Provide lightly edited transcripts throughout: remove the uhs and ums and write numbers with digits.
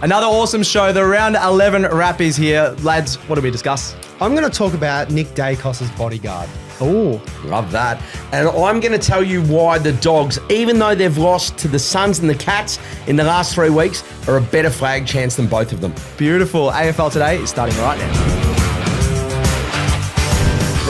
Another awesome show. The Round 11 wrap is here. Lads, what did we discuss? I'm going to talk about Nick Daicos' bodyguard. Oh, love that. And I'm going to tell you why the Dogs, even though they've lost to the Suns and the Cats in the last 3 weeks, are a better flag chance than both of them. beautiful. AFL Today is starting right now.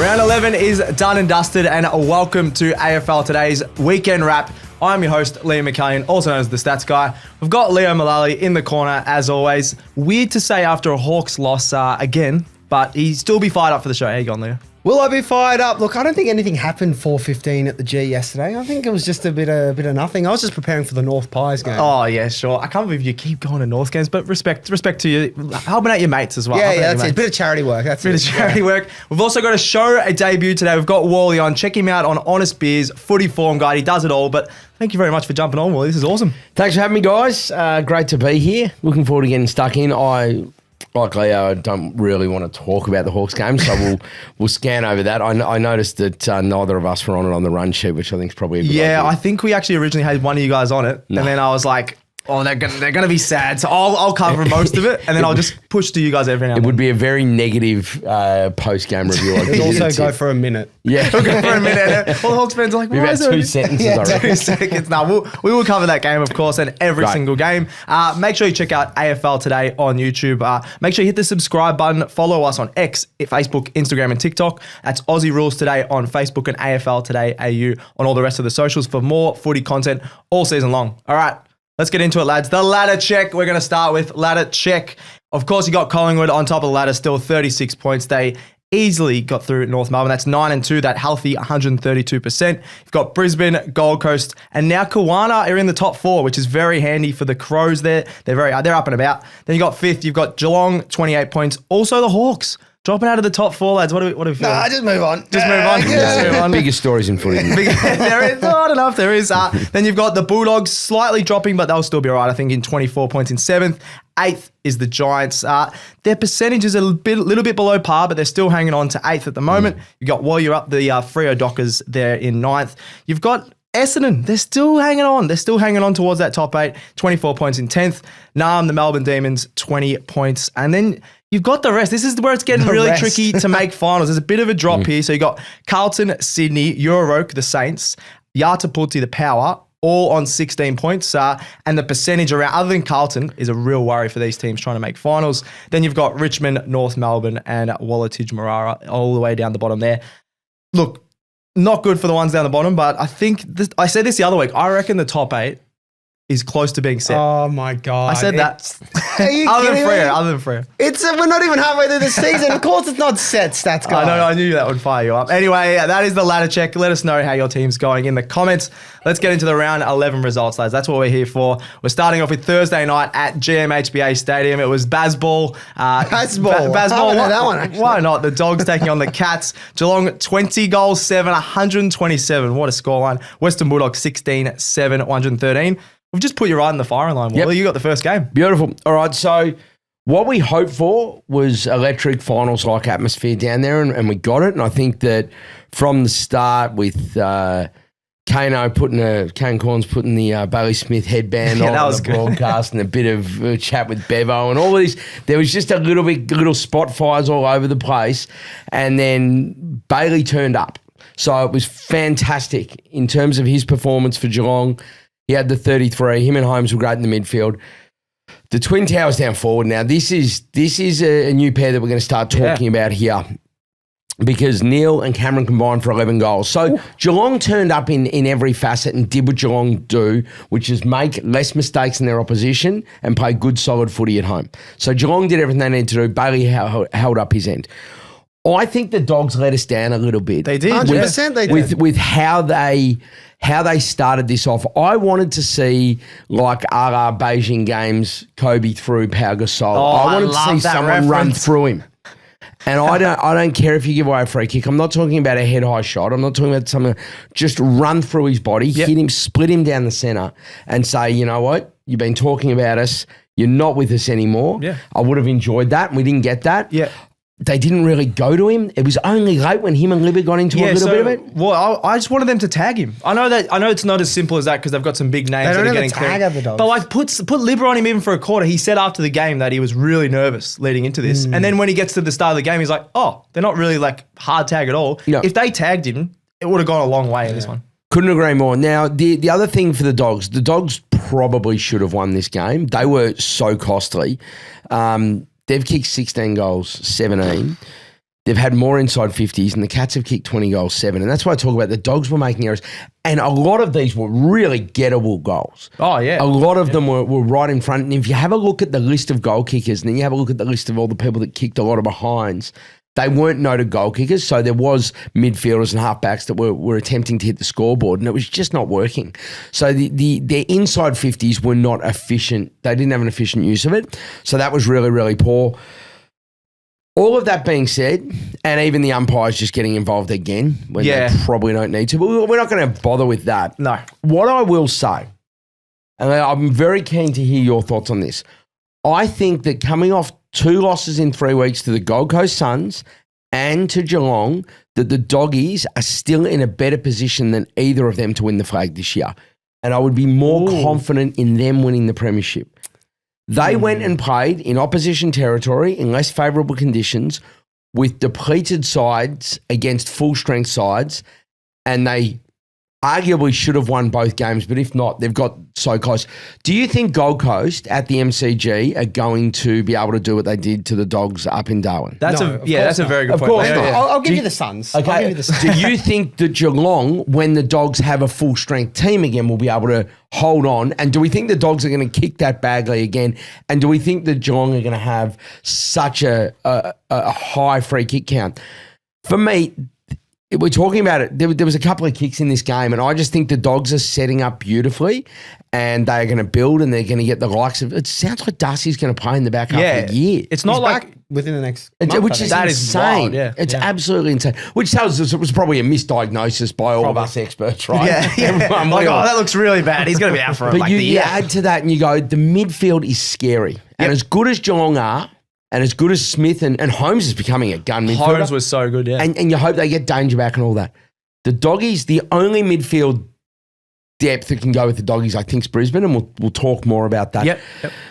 Round 11 is done and dusted, and welcome to AFL Today's weekend wrap. I'm your host, Liam McAllion, also known as the Stats Guy. We've got Leo Mullaly in the corner, as always. Weird to say after a Hawks loss again, but he'd still be fired up for the show. How you going, Leo? Will I be fired up? Look, I don't think anything happened 4:15 at the G yesterday. I think it was just a bit of nothing. I was just preparing for the North Pies game. Oh, yeah, sure. I can't believe you keep going to North games, but respect to you. Helping out your mates as well. Yeah, that's it. A bit of charity work. That's Bit of charity work. We've also got a debut today. We've got Wally on. Check him out on Honest Beers, Footy Form Guide. He does it all, but thank you very much for jumping on, Wally. This is awesome. Thanks for having me, guys. Great to be here. Looking forward to getting stuck in. Like Leo, I don't really want to talk about the Hawks game, so we'll scan over that. I noticed that neither of us were on it on the run sheet, which I think is probably a good idea. I think we actually originally had one of you guys on it, and then I was like, oh, they're gonna be sad, so I'll cover most of it, and then I'll just push to you guys every now and then. It would be a very negative post-game review. It'd also go for a minute. Yeah. We'll go for a minute. All the Hawks fans are like, Be about 2 sentences, I reckon. 2 seconds. No, we will cover that game, of course, and every single game. Make sure you check out AFL Today on YouTube. Make sure you hit the subscribe button. Follow us on X, Facebook, Instagram, and TikTok. That's Aussie Rules Today on Facebook and AFL Today AU on all the rest of the socials for more footy content all season long. All right. Let's get into it, lads. The ladder check. We're going to start with ladder check. Of course, you got Collingwood on top of the ladder, still 36 points. They easily got through North Melbourne. That's 9-2, that healthy 132%. You've got Brisbane, Gold Coast, and now Kuwarna are in the top 4, which is very handy for the Crows there. They're up and about. Then you got 5th. You've got Geelong, 28 points. Also the Hawks. Dropping out of the top 4, lads. What do we feel? Nah, just move on. Just move on. Biggest stories in footy. There is not enough. There is. Then you've got the Bulldogs slightly dropping, but they'll still be all right. I think in 24 points in 7th. 8th is the Giants. Their percentage is a little bit below par, but they're still hanging on to 8th at the moment. You've got Walyalup, the Freo Dockers there in 9th. You've got Essendon, they're still hanging on. They're still hanging on towards that top 8. 24 points in 10th. Naarm, the Melbourne Demons, 20 points. And then you've got the rest. This is where it's getting really tricky to make finals. There's a bit of a drop here. So you got Carlton, Sydney, Euro-Yroke, the Saints, Yartapuulti, the Power, all on 16 points. And the percentage around, other than Carlton, is a real worry for these teams trying to make finals. Then you've got Richmond, North Melbourne, and Waalitj, Marawar, all the way down the bottom there. Look, not good for the ones down the bottom, but I think, I said this the other week, I reckon the top 8 is close to being set. Oh my God. I said that. Are you Other kidding than me? Freo. We're not even halfway through the season. Of course it's not set, Stats Guy. I know, I knew that would fire you up. Anyway, that is the ladder check. Let us know how your team's going in the comments. Let's get into the round 11 results, lads. That's what we're here for. We're starting off with Thursday night at GMHBA Stadium. It was Bazball. Bazball. Bazball. That one, actually. Why not? The Dogs taking on the Cats. Geelong, 20 goals, 7, 127. What a scoreline. Western Bulldogs, 16, 7, 113. We've just put you right in the firing line, Wally. You got the first game. Beautiful. All right, so what we hoped for was electric finals-like atmosphere down there, and we got it. And I think that from the start with Kane Corns putting the Bailey Smith headband on the broadcast and a bit of chat with Bevo and all of this, there was just little spot fires all over the place. And then Bailey turned up. So it was fantastic in terms of his performance for Geelong. He had the 33. Him and Holmes were great in the midfield. The Twin Towers down forward. Now, this is a new pair that we're going to start talking about here because Neil and Cameron combined for 11 goals. So Geelong turned up in every facet and did what Geelong do, which is make less mistakes than their opposition and play good, solid footy at home. So Geelong did everything they needed to do. Bailey held up his end. I think the Dogs let us down a little bit. They did. 100% they did. With how they started this off. I wanted to see, like Beijing games, Kobe through Pau Gasol. I wanted to see someone run through him. And I don't care if you give away a free kick. I'm not talking about a head-high shot. I'm not talking about something. Just run through his body, hit him, split him down the centre and say, you know what? You've been talking about us. You're not with us anymore. Yeah. I would have enjoyed that. We didn't get that. Yeah. they didn't really go to him. It was only late when him and Libby got into a little bit of it. Well, I just wanted them to tag him. I know it's not as simple as that because they've got some big names. They don't that are have getting a tag cleared. of the Dogs. But like put Libby on him even for a quarter. He said after the game that he was really nervous leading into this. And then when he gets to the start of the game, he's like, oh, they're not really like hard tag at all. Yeah. If they tagged him, it would have gone a long way in this one. Couldn't agree more. Now, the other thing for the Dogs probably should have won this game. They were so costly. They've kicked 16 goals, 17. They've had more inside 50s, and the Cats have kicked 20 goals, 7. And that's why I talk about the Dogs were making errors. And a lot of these were really gettable goals. Oh, yeah. A lot of them were right in front. And if you have a look at the list of goal kickers, and then you have a look at the list of all the people that kicked a lot of behinds, they weren't noted goal kickers. So there was midfielders and halfbacks that were attempting to hit the scoreboard, and it was just not working. So their inside 50s were not efficient. They didn't have an efficient use of it. So that was really, really poor. All of that being said, and even the umpires just getting involved again when they probably don't need to, but we're not going to bother with that. No. What I will say, and I'm very keen to hear your thoughts on this, I think that coming off 2 losses in 3 weeks to the Gold Coast Suns and to Geelong, that the Doggies are still in a better position than either of them to win the flag this year. And I would be more confident in them winning the premiership. They went and played in opposition territory in less favourable conditions with depleted sides against full-strength sides, and they arguably should have won both games, but if not, they've got so close. Do you think Gold Coast at the MCG are going to be able to do what they did to the Dogs up in Darwin? That's a very good point. Of course not. I'll give you the Suns. Okay. I'll give you the Suns. Do you think that Geelong, when the Dogs have a full-strength team again, will be able to hold on? And do we think the Dogs are going to kick that badly again? And do we think that Geelong are going to have such a high free kick count? For me, we're talking about it. There was a couple of kicks in this game, and I just think the Dogs are setting up beautifully, and they're going to build, and they're going to get the likes of. It sounds like Darcy's going to play in the back half of the year. It's not He's like back within the next month, which is that insane. Is wild, It's absolutely insane. Which tells us it was probably a misdiagnosis by all of us experts, right? Everyone, like, that looks really bad. He's going to be out for but like you, the you year. add to that, and you go, the midfield is scary, and as good as Geelong are. And as good as Smith and Holmes is becoming a gun midfielder. Holmes was so good, And you hope they get Danger back and all that. The Doggies, the only midfield depth that can go with the Doggies, I think, is Brisbane, and we'll talk more about that. Yep.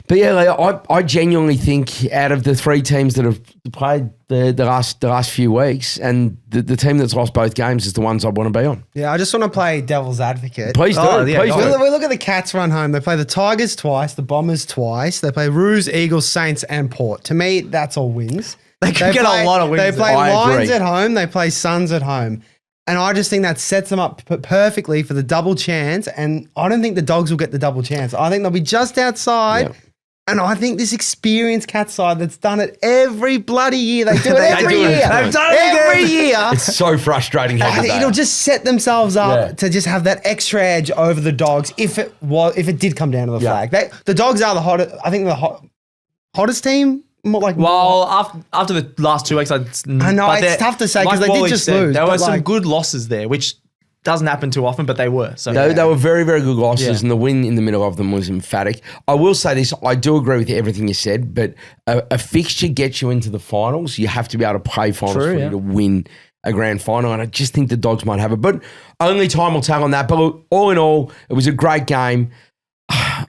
But yeah, I genuinely think out of the 3 teams that have played the last few weeks, and the team that's lost both games is the ones I want to be on. Yeah, I just want to play devil's advocate. Please do. Please do. We look at the Cats run home. They play the Tigers twice, the Bombers twice. They play Roos, Eagles, Saints, and Port. To me, that's all wins. They could get a lot of wins. They play I Lions agree. at home. They play Suns at home. And I just think that sets them up perfectly for the double chance. And I don't think the Dogs will get the double chance. I think they'll be just outside. Yeah. And I think this experienced Cats side that's done it every bloody year. They do it every year. They've done it every again. year. It's so frustrating how good they It'll are. just set themselves up to just have that extra edge over the Dogs if it did come down to the flag. The Dogs are the hottest. I think the hottest team. After the last 2 weeks, I know it's tough to say because they did just lose. There were some good losses there, which doesn't happen too often, but they were. So They were very, very good losses, and the win in the middle of them was emphatic. I will say this, I do agree with everything you said, but a fixture gets you into the finals. You have to be able to play finals for you to win a grand final, and I just think the Dogs might have it. But only time will tell on that. But look, all in all, it was a great game.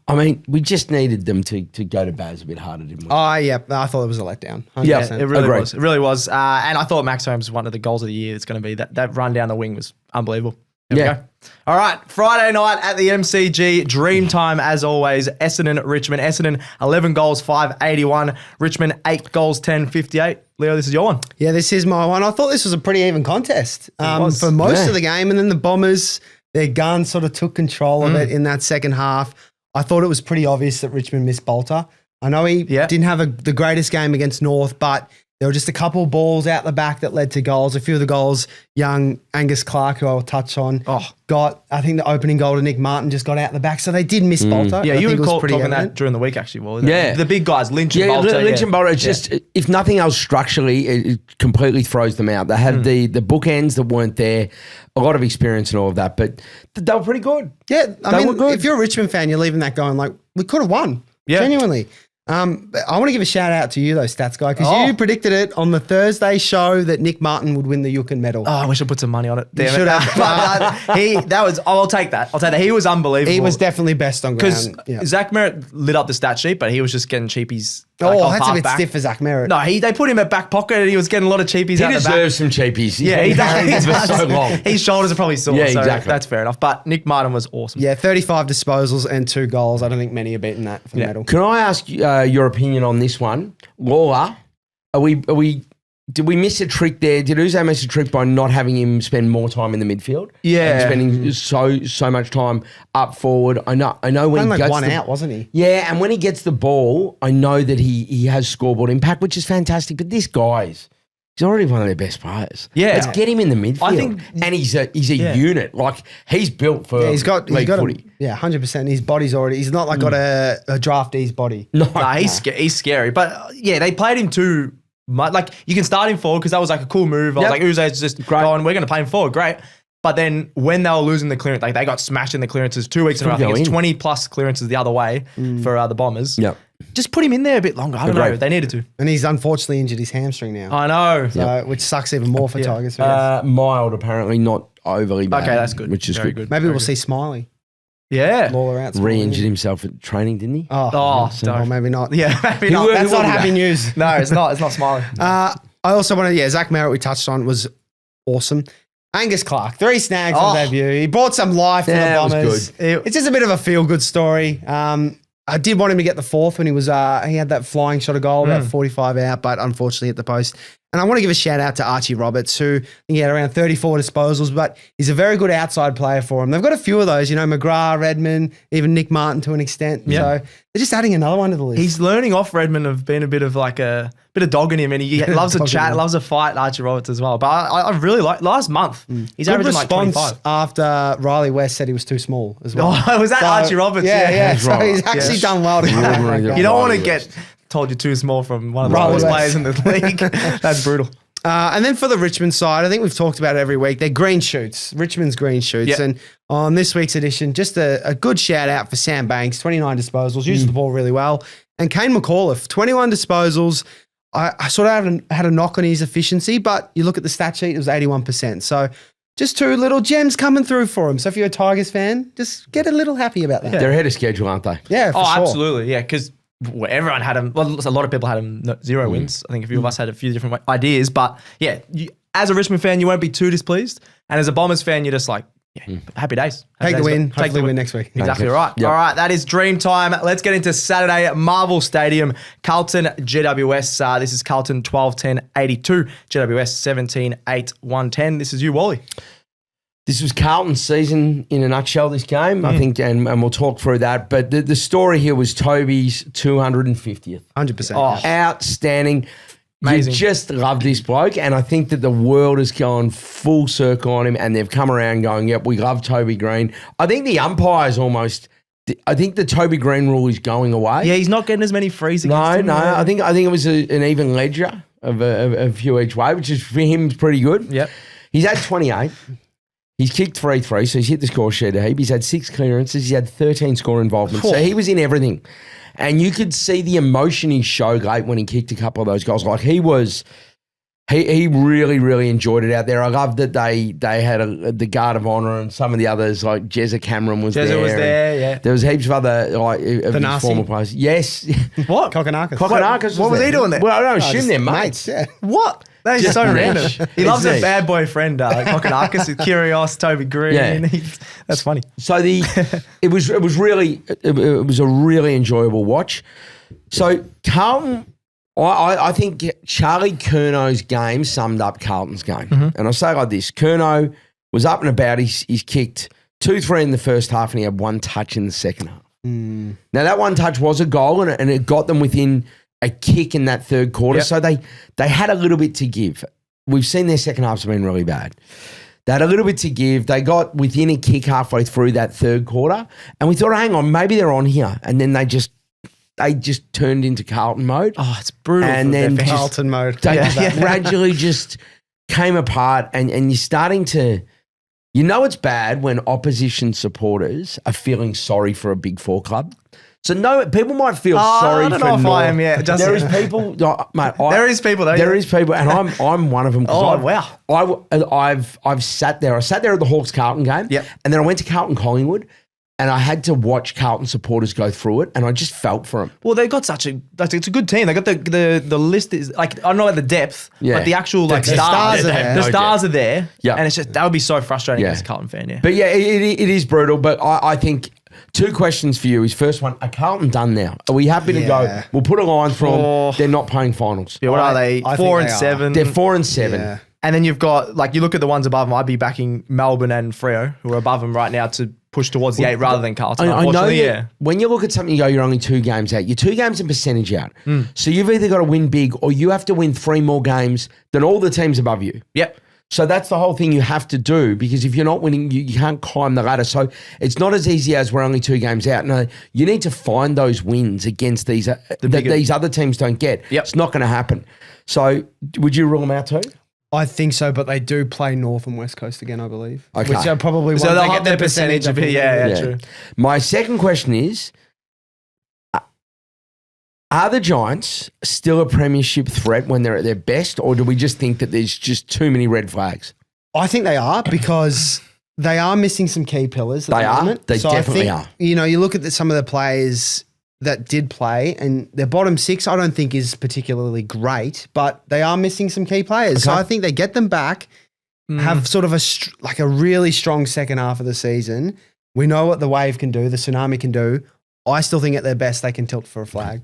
I mean, we just needed them to go to Baz a bit harder, didn't we? Oh, yeah. I thought it was a letdown. 100%. Yeah, it really agreed. was. It really was. And I thought Max Holmes was one of the goals of the year. It's going to be that run down the wing was unbelievable. There we go. All right, Friday night at the MCG, dream time as always. Essendon, Richmond. Essendon, 11 goals, 581. Richmond, 8 goals, 1058. Leo, this is your one. Yeah, this is my one. I thought this was a pretty even contest was. for most of the game. And then the Bombers, their gun sort of took control of it in that second half. I thought it was pretty obvious that Richmond missed Bolter. I know he didn't have the greatest game against North, but there were just a couple of balls out the back that led to goals. A few of the goals, young Angus Clark, who I'll touch on, got, I think the opening goal to Nick Martin just got out the back. So they did miss Bolter. Yeah, I you think were it was pretty talking evident. that during the week, actually. Well, the big guys, Lynch and Yeah, Bolter. Lynch and Bolter, it's just, if nothing else structurally, it completely throws them out. They had the bookends that weren't there, a lot of experience and all of that, but they were pretty good. Yeah, I They mean, were good. if you're a Richmond fan, you're leaving that going like, we could have won. Yeah. Genuinely. I want to give a shout out to you though, stats guy, because you predicted it on the Thursday show that Nick Martin would win the Yuccan medal. Oh, I wish I put some money on it. Damn should it. have. I'll take that. He was unbelievable. He was definitely best on because ground. Zach Merritt lit up the stat sheet, but he was just getting cheapies. That's a bit stiff for Zach Merritt. No, they put him at back pocket and he was getting a lot of cheapies out the back. He deserves some cheapies. Yeah, he does. for so long. His shoulders are probably sore. Yeah, so exactly. that's fair enough. But Nick Martin was awesome. Yeah, 35 disposals and 2 goals. I don't think many are beating that for the medal. Can I ask your opinion on this one? Lawler, did we miss a trick there? Did Uzo miss a trick by not having him spend more time in the midfield? Yeah. And spending so much time up forward. I know when he gets one out, wasn't he? Yeah, and when he gets the ball, I know that he has scoreboard impact, which is fantastic. But this guy's he's already one of their best players. Yeah. Let's get him in the midfield. I think, and he's a unit. Like he's built for he's got footy. 100%. His body's already. He's not like got a draftee's body. No, he's scary. But they played him too much. Like you can start him forward because that was like a cool move. I was like, Uzo's just going. We're going to play him forward. Great. But then when they were losing the clearance, like they got smashed in the clearances 2 weeks in a row. I think it's 20 plus clearances the other way for the Bombers. Yep. Just put him in there a bit longer. I don't know. They needed to. And he's unfortunately injured his hamstring now. I know. So, which sucks even more for Tigers fans. Mild, apparently, not overly bad. Okay, that's good. Which is Very good. Maybe we'll see Smiley. Yeah. Lawler out. Re-injured himself at training, didn't he? Oh, don't. maybe not. Yeah, maybe not. That's not happy news. No, it's not. It's not smiling. I also want to, Zach Merritt we touched on was awesome. Angus Clark, 3 snags on debut. He brought some life to the Bombers. It was good. It's just a bit of a feel-good story. I did want him to get the 4th when he was he had that flying shot of goal, about 45 out, but unfortunately hit the post. And I want to give a shout out to Archie Roberts, who I think he had around 34 disposals, but he's a very good outside player for them. They've got a few of those, McGrath, Redmond, even Nick Martin to an extent. Yeah. So they're just adding another one to the list. He's learning off Redmond of being a bit of like a bit of dog in him, and he loves a chat, loves a fight, Archie Roberts as well. But I really like last month. He's good averaging like response 25. after Riley West said he was too small as well. Oh, was that Archie Roberts? Yeah. So right. he's actually done well to come back. Yeah. You don't want to get told you're too small from one of the smallest players in the league. That's brutal. And then for the Richmond side, I think we've talked about it every week. They're green shoots, Richmond's green shoots. Yep. And on this week's edition, just a good shout out for Sam Banks, 29 disposals, used the ball really well. And Kane McAuliffe, 21 disposals. I sort of had a knock on his efficiency, but you look at the stat sheet, it was 81%. So just 2 little gems coming through for him. So if you're a Tigers fan, just get a little happy about that. They're ahead of schedule, aren't they? Yeah, for sure. Absolutely. Yeah, because everyone had him. Well, a lot of people had him 0 wins. I think a few of us had a few different ideas. But yeah, as a Richmond fan, you won't be too displeased. And as a Bombers fan, you're just like, happy days. Take the win. Hopefully win next week. Exactly right. Yep. All right, that is dream time. Let's get into Saturday at Marvel Stadium. Carlton, GWS. This is Carlton 12-10-82. GWS 17-8-110. This is you, Wally. This was Carlton's season in a nutshell, this game, I think, and we'll talk through that. But the story here was Toby's 250th. 100%. Oh. Outstanding. Amazing. You just love this bloke, and I think that the world has gone full circle on him, and they've come around going, yep, we love Toby Green. I think the umpires almost... I think the Toby Green rule is going away. Yeah, he's not getting as many frees against him. No. I think it was an even ledger of a few each way, which is for him pretty good. Yep. He's had 28. He's kicked 3 so he's hit the score sheet a heap. He's had 6 clearances. He's had 13 score involvements. So he was in everything. And you could see the emotion he showed late when he kicked a couple of those goals. Like he really, really enjoyed it out there. I love that they had the Guard of Honour and some of the others, like Jezza Cameron was there. Jezza was there, yeah. There was heaps of other of his former players. Yes. What? Kokonakis. Kokonakis What was he doing there? Well, I don't assume they're mates. Yeah. What? That is Just so niche. random. He loves It's a niche. bad boy friend, Kokonakis, with Kyrgios, Toby Green. Yeah. That's funny. So it was a really enjoyable watch. So Carlton, I think Charlie Curnow's game summed up Carlton's game. And I say it like this: Curnow was up and about. He's kicked 2-3 in the first half, and he had 1 touch in the second half. Now that 1 touch was a goal, and it got them within a kick in that third quarter. Yep. So they had a little bit to give. We've seen their second halves have been really bad. They had a little bit to give. They got within a kick halfway through that third quarter, and we thought, hang on, maybe they're on here. And then they just turned into Carlton mode. Oh, it's brutal. And then just- Carlton mode. They gradually just came apart, and you're starting to, it's bad when opposition supporters are feeling sorry for a Big Four club. So no, people might feel sorry I don't for know if North. I am yet. Just There is people, mate. There is people, though. There is people, and I'm one of them. Oh, wow. I've sat there. I sat there at the Hawks Carlton game. Yep. And then I went to Carlton Collingwood, and I had to watch Carlton supporters go through it, and I just felt for them. Well, they've got it's a good team. They got the list is like, I don't know about the depth, but the actual like stars are there. The stars are there. Yeah. And it's just, that would be so frustrating as a Carlton fan. Yeah. But yeah, it is brutal. But I think 2 questions for you is, first one, are Carlton done now? Are we happy to go? We'll put a line from them. They're not playing finals. Yeah, what are they? I 4 think and they are. 7. They're 4 and 7. Yeah. And then you've got, like, you look at the ones above them, I'd be backing Melbourne and Freo, who are above them right now, to push towards the 8 rather than Carlton. I know that when you look at something, you go, you're only 2 games out. You're 2 games in percentage out. So you've either got to win big or you have to win 3 more games than all the teams above you. Yep. So that's the whole thing you have to do, because if you're not winning, you can't climb the ladder. So it's not as easy as we're only 2 games out. No, you need to find those wins against these that these other teams don't get. Yep. It's not going to happen. So would you rule them out too? I think so, but they do play North and West Coast again, I believe. Okay. Which are probably So ones they'll they have get their percentage of it. Yeah, true. My second question is, are the Giants still a premiership threat when they're at their best, or do we just think that there's just too many red flags? I think they are, because they are missing some key pillars at They the are. moment. They definitely are. You know, you look at some of the players that did play, and their bottom 6 I don't think is particularly great, but they are missing some key players. So I think they get them back, have sort of a really strong second half of the season. We know what the Wave can do, the Tsunami can do. I still think at their best they can tilt for a flag.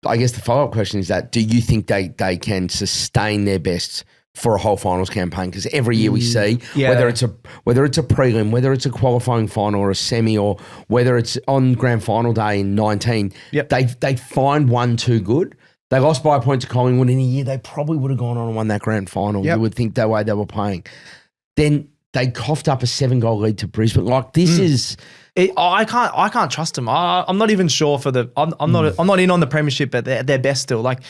I guess the follow-up question is that, do you think they can sustain their best for a whole finals campaign? Because every year we see, whether it's a prelim, whether it's a qualifying final or a semi, or whether it's on grand final day in 19, they find one too good. They lost by a point to Collingwood in a year they probably would have gone on and won that grand final. You would think that way they were playing. Then they coughed up a 7-goal lead to Brisbane. Like, this is... I can't trust them. I'm not even sure for the. I'm not in on the premiership at their best still. Like,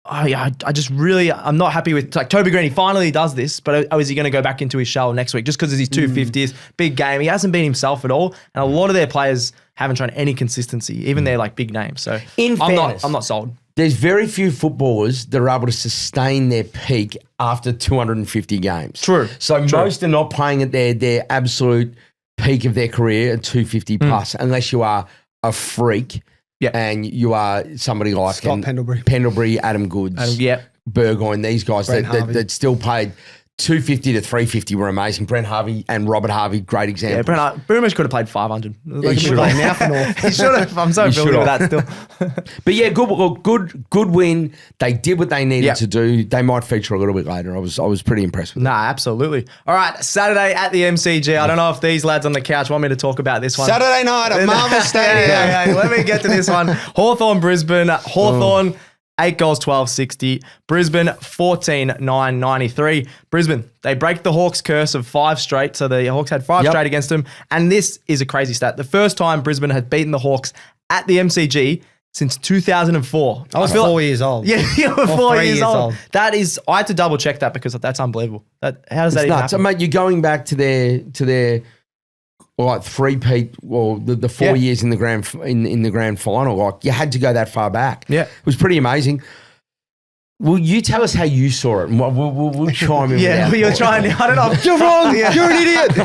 I just really, I'm not happy with, like, Toby Green. He finally does this, but is he going to go back into his shell next week just because it's his 250th big game? He hasn't been himself at all, and a lot of their players haven't shown any consistency, even their like big names. So in fairness, I'm not sold. There's very few footballers that are able to sustain their peak after 250 games. True. So most are not playing at their absolute peak of their career at 250 plus, unless you are a freak and you are somebody like Scott Pendlebury, Adam Goods, Burgoyne, these guys that still played 250 to 350 were amazing. Brent Harvey and Robert Harvey, great example. Yeah, Brent Boomer's could have played 500. He should have now for North. He should have. I'm so building with that still. But yeah, good win. They did what they needed to do. They might feature a little bit later. I was pretty impressed with that. Nah, absolutely. All right, Saturday at the MCG. I don't know if these lads on the couch want me to talk about this one. Saturday night at Marvel Stadium. Yeah, let me get to this one. Hawthorn, Brisbane. Hawthorn. 8 goals, 12.60. Brisbane, 14.993. Brisbane, they break the Hawks' curse of 5 straight. So the Hawks had 5 straight against them. And this is a crazy stat. The first time Brisbane had beaten the Hawks at the MCG since 2004. I was 4 years old. Yeah, you were 4 years old. That is, I had to double check that because that's unbelievable. How does that even happen? So, mate, you're going back to their like three-peat, well, the 4 years in the grand final. Like, you had to go that far back. Yeah, it was pretty amazing. Will you tell us how you saw it? And we'll chime in. You're trying. I don't know. You're wrong. You're an idiot.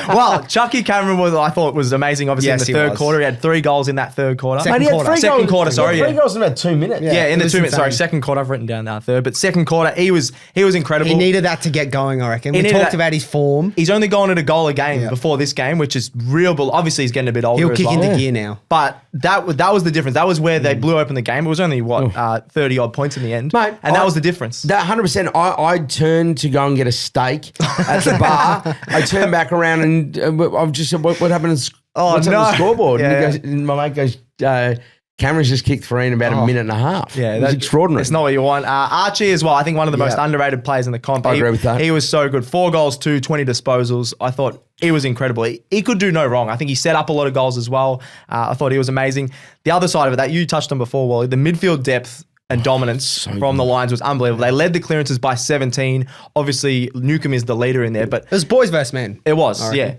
Well, Chucky Cameron I thought was amazing. Obviously, in the third quarter, he had 3 goals in that third quarter. Second quarter. Second quarter. Sorry, 3 goals in about 2 minutes. Yeah, in the 2 minutes. Sorry, second quarter. I've written down that third, but second quarter, he was incredible. He needed that to get going, I reckon. We talked about his form. He's only gone at a goal a game before this game, which is real. But obviously, he's getting a bit older. He'll kick into gear now. But that was the difference. That was where they blew open the game. It was only 30 odd points in the end, mate, and that was the difference. That 100%. I turned to go and get a steak at the bar. I turned back around and I've just said, what happened to the scoreboard? And my mate goes, Cameron's just kicked 3 in about a minute and a half. Yeah, it was extraordinary. It's not what you want. Archie as well. I think one of the most underrated players in the comp. I agree with that. He was so good. 4 goals, 20 disposals. I thought he was incredible. He could do no wrong. I think he set up a lot of goals as well. I thought he was amazing. The other side of it that you touched on before, Wally, the midfield depth and dominance from the Lions was unbelievable. They led the clearances by 17. Obviously, Newcomb is the leader in there, but it was boys versus men. It was, yeah.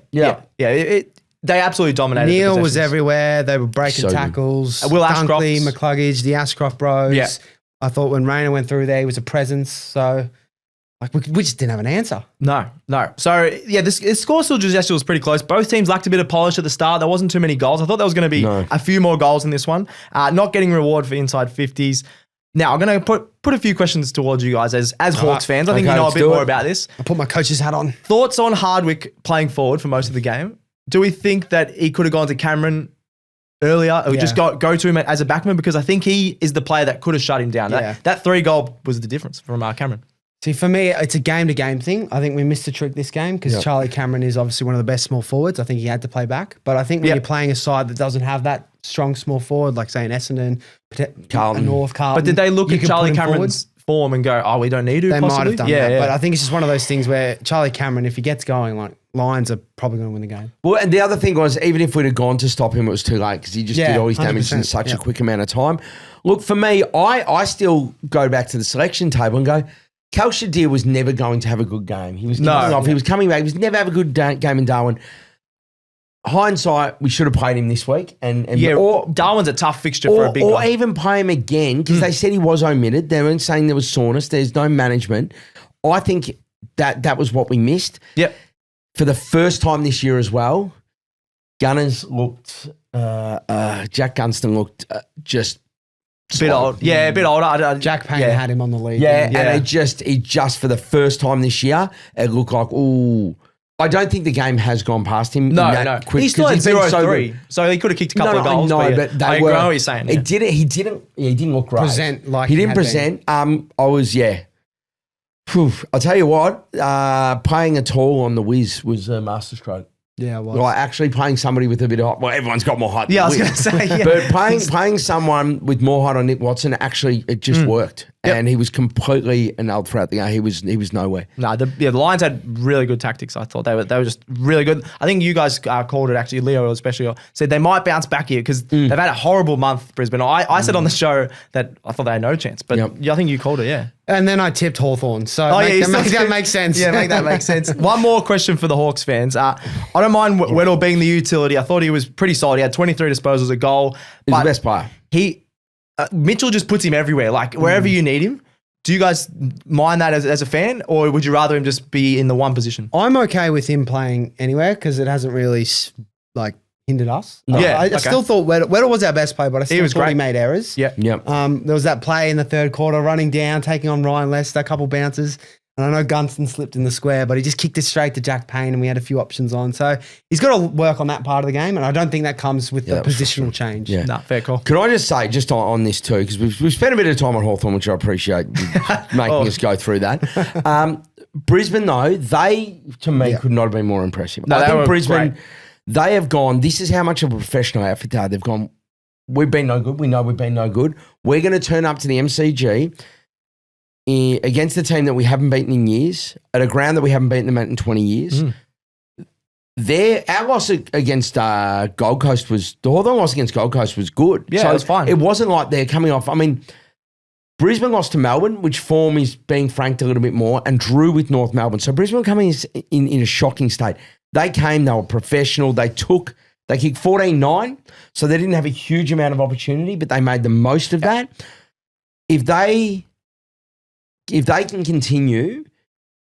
They absolutely dominated. Neil was everywhere. They were breaking tackles. Will Dunkley, Ashcroft. McCluggage, the Ashcroft bros. Yeah. I thought when Rayner went through there, he was a presence. So we just didn't have an answer. No. So, yeah, this score still just was pretty close. Both teams lacked a bit of polish at the start. There wasn't too many goals. I thought there was going to be a few more goals in this one. Not getting reward for inside 50s. Now, I'm going to put a few questions towards you guys as Hawks fans. I think you know a bit more about this. I'll put my coach's hat on. Thoughts on Hardwick playing forward for most of the game? Do we think that he could have gone to Cameron earlier or just go to him as a backman? Because I think he is the player that could have shut him down. That 3-goal was the difference from Cameron. See, for me, it's a game-to-game thing. I think we missed a trick this game because Charlie Cameron is obviously one of the best small forwards. I think he had to play back. But I think when you're playing a side that doesn't have that strong small forward, like, say, in Essendon, Carlton. North Carlton. But did they look at Charlie Cameron's form and go, we don't need to, They possibly? might have done that. But I think it's just one of those things where Charlie Cameron, if he gets going, like, Lions are probably going to win the game. Well, and the other thing was, even if we'd have gone to stop him, it was too late because he just did all his damage in such a quick amount of time. Look, for me, I still go back to the selection table and go, Cal Shadir was never going to have a good game. He was off. He was coming back. He was never have a good game in Darwin. Hindsight, we should have played him this week. Or Darwin's a tough fixture for a big guy. Or even play him again because they said he was omitted. They weren't saying there was soreness. There's no management. I think that was what we missed. Yep. For the first time this year as well, Gunners looked, Jack Gunston looked just a bit old. Yeah, a bit older. Jack Payne had him on the lead. Yeah, and he just for the first time this year, it looked like, I don't think the game has gone past him. No. Quick, he still had 0-3, so he could have kicked a couple of goals. No, but they I were. know what you're saying. He didn't look great. He didn't present. I'll tell you what, playing a tall on the whiz was a masterstroke. Yeah, it was. Like actually playing somebody with a bit of height. Well, everyone's got more height than I was going to say, But playing someone with more height on Nick Watson, actually, it just worked. Yep. And he was completely annulled throughout the game. He was nowhere. No, the Lions had really good tactics, I thought. They were just really good. I think you guys called it, actually, Leo especially, said they might bounce back here because they've had a horrible month, Brisbane. I said on the show that I thought they had no chance, but I think you called it, yeah. And then I tipped Hawthorn. So that makes sense. Yeah, make that make sense. One more question for the Hawks fans. I don't mind Weddle being the utility. I thought he was pretty solid. He had 23 disposals, a goal. He's the best player. Mitchell just puts him everywhere, like wherever you need him. Do you guys mind that as a fan, or would you rather him just be in the one position? I'm okay with him playing anywhere because it hasn't really hindered us. I still thought Weddle was our best player, but I still thought he made errors. Yeah. There was that play in the third quarter, running down, taking on Ryan Lester, a couple bounces. And I know Gunston slipped in the square, but he just kicked it straight to Jack Payne and we had a few options on. So he's got to work on that part of the game, and I don't think that comes with the positional change. Yeah. Fair call. Can I just say, just on this too, because we've spent a bit of time on Hawthorn, which I appreciate making us go through that. Brisbane, though, they, to me, could not have been more impressive. No, I think Brisbane, they have gone, this is how much of a professional outfit they are. They've gone, we've been no good. We know we've been no good. We're going to turn up to the MCG against a team that we haven't beaten in years, at a ground that we haven't beaten them at in 20 years. Our loss against Gold Coast the Hawthorn loss against Gold Coast was good. Yeah, so it was fine. It wasn't like they're coming off. I mean, Brisbane lost to Melbourne, which form is being franked a little bit more, and drew with North Melbourne. So Brisbane coming in a shocking state. They came, they were professional. They kicked 14-9, so they didn't have a huge amount of opportunity, but they made the most of that. If they can continue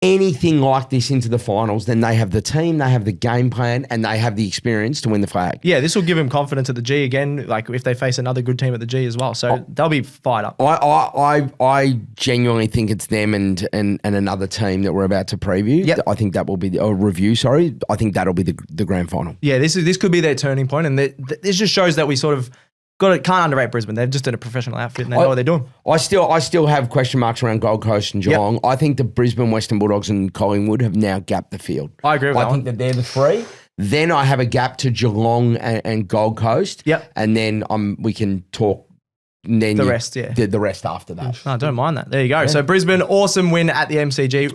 anything like this into the finals, then they have the team, they have the game plan, and they have the experience to win the flag. Yeah, this will give them confidence at the G again, like if they face another good team at the G as well. So they'll be fired up. I genuinely think it's them and another team that we're about to preview. Yep. I think that will be review. Sorry, I think that'll be the grand final. Yeah, this could be their turning point, and this just shows that we sort of can't underrate Brisbane. They've just done a professional outfit and they know what they're doing. I still have question marks around Gold Coast and Geelong. Yep. I think the Brisbane, Western Bulldogs and Collingwood have now gapped the field. I agree with that. I think that they're the three. Then I have a gap to Geelong and Gold Coast. Yep. And then we can talk then the rest, yeah. The rest after that. I don't mind that. There you go. Yeah. So Brisbane, awesome win at the MCG.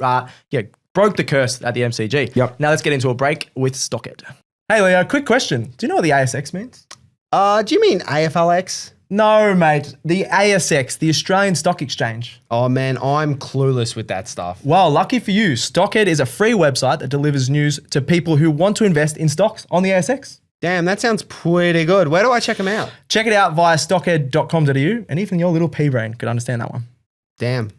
Broke the curse at the MCG. Yep. Now let's get into a break with Stockett. Hey Leo, quick question. Do you know what the ASX means? Do you mean AFLX? No, mate. The ASX, the Australian Stock Exchange. Oh, man, I'm clueless with that stuff. Well, lucky for you, Stockhead is a free website that delivers news to people who want to invest in stocks on the ASX. Damn, that sounds pretty good. Where do I check them out? Check it out via stockhead.com.au, and even your little pea brain could understand that one. Damn.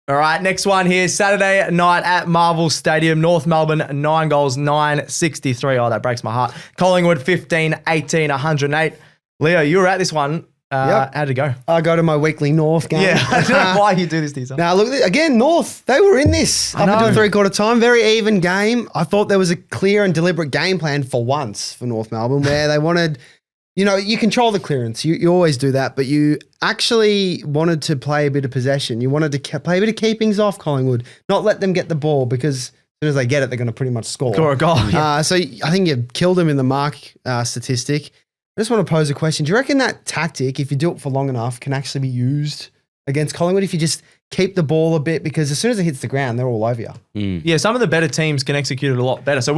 All right, next one here. Saturday night at Marvel Stadium, North Melbourne, 9 goals, 963. Oh, that breaks my heart. Collingwood, 15, 18, 108. Leo, you were at this one. Yep. How'd it go? I go to my weekly North game. Yeah, I don't know why you do this to yourself. Now, look, again, North, they were in this up until three-quarter time. Very even game. I thought there was a clear and deliberate game plan for once for North Melbourne where they wanted, you control the clearance. You always do that, but you actually wanted to play a bit of possession. You wanted to play a bit of keepings off Collingwood, not let them get the ball because as soon as they get it, they're going to pretty much score a goal. Yeah. So I think you killed them in the mark statistic. I just want to pose a question. Do you reckon that tactic, if you do it for long enough, can actually be used against Collingwood if you just keep the ball a bit? Because as soon as it hits the ground, they're all over you. Yeah, some of the better teams can execute it a lot better. So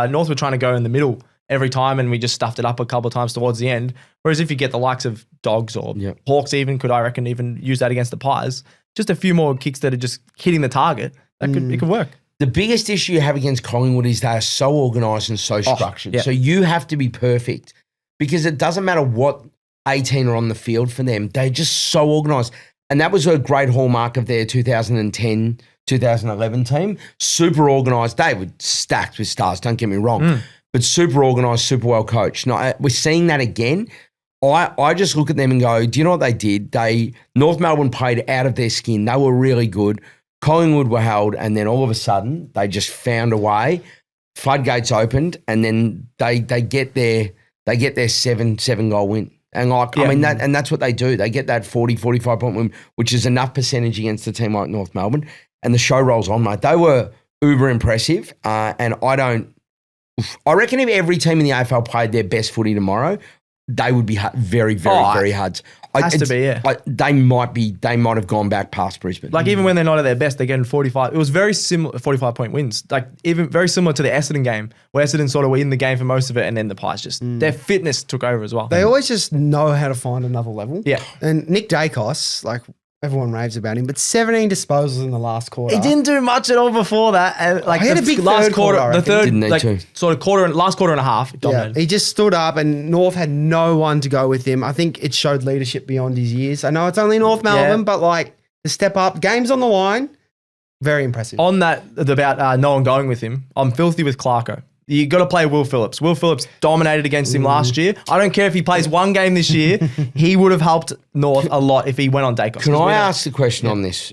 North were trying to go in the middle every time and we just stuffed it up a couple of times towards the end. Whereas if you get the likes of Dogs or Hawks I reckon even use that against the Pies, just a few more kicks that are just hitting the target, it could work. The biggest issue you have against Collingwood is they are so organised and so structured. So you have to be perfect. Because it doesn't matter what 18 are on the field for them. They're just so organised. And that was a great hallmark of their 2010, 2011 team. Super organised. They were stacked with stars, don't get me wrong. But super organised, super well coached. Now, we're seeing that again. I just look at them and go, do you know what they did? North Melbourne played out of their skin. They were really good. Collingwood were held. And then all of a sudden, they just found a way. Floodgates opened. And then they get their 7-goal win. And that's what they do. They get that 40, 45 point win, which is enough percentage against a team like North Melbourne. And the show rolls on, mate. They were uber impressive. And I reckon if every team in the AFL played their best footy tomorrow, they would be very, very, very hard. They might have gone back past Brisbane. Like even when they're not at their best, they're getting 45. It was very similar, 45-point wins. Like even very similar to the Essendon game, where Essendon sort of were in the game for most of it, and then the Pies their fitness took over as well. They always just know how to find another level. Yeah. And Nick Daicos, everyone raves about him, but 17 disposals in the last quarter. He didn't do much at all before that. And he had a big last quarter. The third, didn't need to. Sort of last quarter and a half. Dominated. Yeah, he just stood up, and North had no one to go with him. I think it showed leadership beyond his years. I know it's only North Melbourne, but the step up, games on the line, very impressive. On that about no one going with him, I'm filthy with Clarko. You got to play Will Phillips. Will Phillips dominated against him last year. I don't care if he plays one game this year. He would have helped North a lot if he went on Daicos. Can I ask the question on this?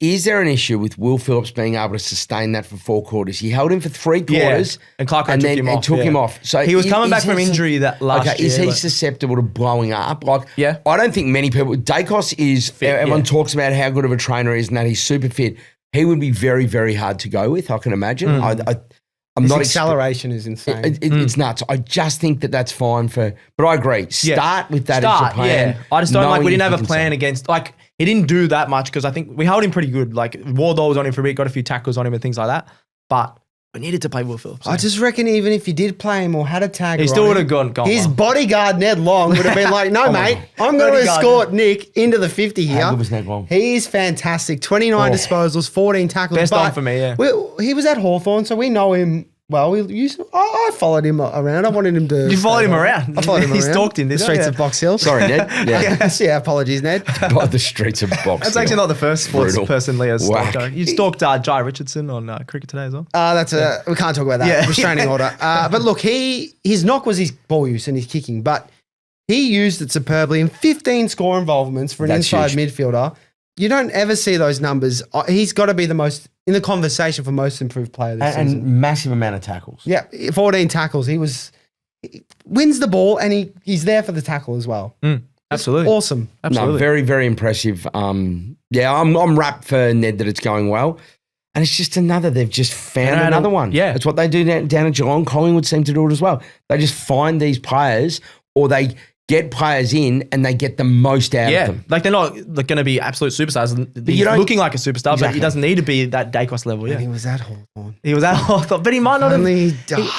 Is there an issue with Will Phillips being able to sustain that for 4 quarters? He held him for 3 quarters. And Clarko took him off. So he was coming back from injury that last year. Is he susceptible to blowing up? I don't think many people. Daicos is fit. Everyone talks about how good of a trainer he is and that he's super fit. He would be very, very hard to go with, I can imagine. His acceleration is insane. It's nuts. I just think that's fine but I agree. Start with that as your plan. Yeah. I just don't we didn't have a plan against, he didn't do that much because I think we held him pretty good. Wardle was on him for a bit, got a few tackles on him and things like that. But we needed to play Will Phillips. I just reckon even if you did play him or had a tag, he still would have gone his bodyguard, Ned Long, would have been like, no, mate, I'm going to escort Nick into the 50 here. How good was Ned Long? He's fantastic. 29 disposals, 14 tackles. Best on for me, yeah. He was at Hawthorn, so we know him. Well, I followed him around. I wanted him to... You followed him around? I followed him around. He stalked him, the streets of Box Hill. Sorry, Ned. Yeah, apologies, Ned. By the streets of Box Hill. That's actually not the first sports person Leo's stalked. You stalked Jai Richardson on Cricket Today as well. We can't talk about that. Restraining order. But look, his knock was his ball use and his kicking, but he used it superbly in 15 score involvements for an inside midfielder. You don't ever see those numbers. He's got to be the most in the conversation for most improved player this season. And massive amount of tackles. Yeah, 14 tackles. He wins the ball and he's there for the tackle as well. Absolutely. Awesome. Absolutely. No, very, very impressive. I'm wrapped for Ned that it's going well. And it's just they've just found another one. Yeah. It's what they do down at Geelong. Collingwood seem to do it as well. They just find these players or they get players in and they get the most out of them. They're not going to be absolute superstars. He's looking like a superstar, but he doesn't need to be that Daicos level. Yeah, he was at Hawthorn. But he might not have.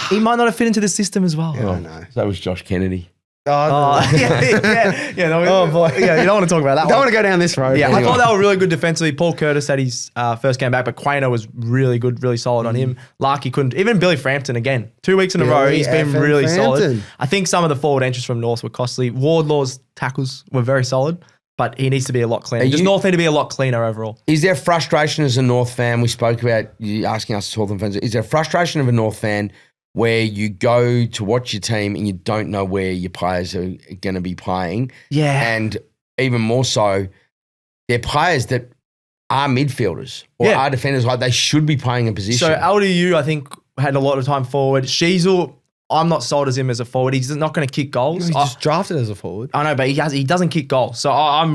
He might not have fit into the system as well. Yeah, I know. So was Josh Kennedy. Oh, boy. Yeah, you don't want to talk about that. Don't want to go down this road. Yeah, anyway. I thought they were really good defensively. Paul Curtis had his first game back, but Quainer was really good, really solid on him. Larky couldn't. Even Billy Frampton again, 2 weeks in a row, he's been really solid. I think some of the forward entries from North were costly. Wardlaw's tackles were very solid, but he needs to be a lot cleaner. North need to be a lot cleaner overall. Is there frustration as a North fan? We spoke about you asking us as Hawthorn fans. Is there frustration of a North fan where you go to watch your team and you don't know where your players are going to be playing? Yeah. And even more so, they're players that are midfielders or are defenders. Like they should be playing a position. So LDU, I think, had a lot of time forward. Sheasel, I'm not sold as him as a forward. He's not going to kick goals. He's just drafted as a forward. I know, but he doesn't kick goals. So I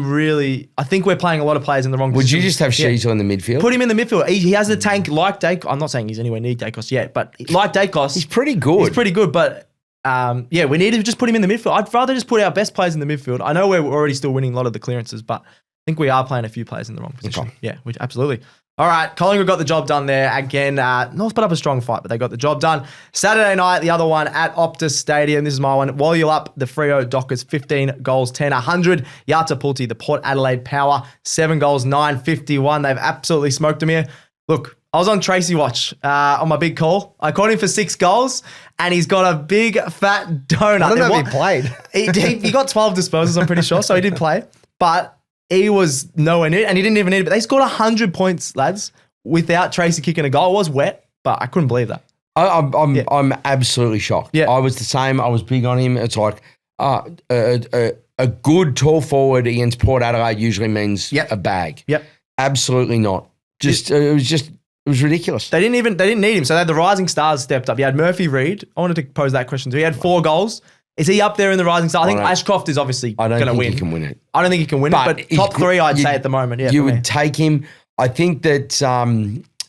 think we're playing a lot of players in the wrong position. Would you just have Sheasel in the midfield? Put him in the midfield. He has the tank like Daicos. I'm not saying he's anywhere near Daicos yet, but like Daicos. He's pretty good. He's pretty good, but we need to just put him in the midfield. I'd rather just put our best players in the midfield. I know we're already still winning a lot of the clearances, but I think we are playing a few players in the wrong position. Okay. Yeah, absolutely. All right, Collingwood got the job done there. Again, North put up a strong fight, but they got the job done. Saturday night, the other one at Optus Stadium. This is my one. Walyalup, the Freo Dockers, 15 goals, 10, 100. Yartapuulti, the Port Adelaide Power, 7 goals, 9, 51. They've absolutely smoked them here. Look, I was on Tracy Watch on my big call. I caught him for 6 goals, and he's got a big fat donut. I don't know if he played. He got 12 disposals, I'm pretty sure, so he did play. But he was nowhere near it, and he didn't even need it. But they scored 100 points, lads, without Tracy kicking a goal. It was wet, but I couldn't believe that. I'm absolutely shocked. Yeah. I was the same. I was big on him. It's like a good tall forward against Port Adelaide usually means a bag. Yep. Absolutely not. It was ridiculous. They didn't need him. So they had the rising stars stepped up. You had Murphy Reid. I wanted to pose that question too. He had 4 goals. Is he up there in the rising star? I think Ashcroft is obviously going to win. I don't think he can win it. I don't think he can win it, but top 3 I'd say at the moment. Yeah, you would take him. I think that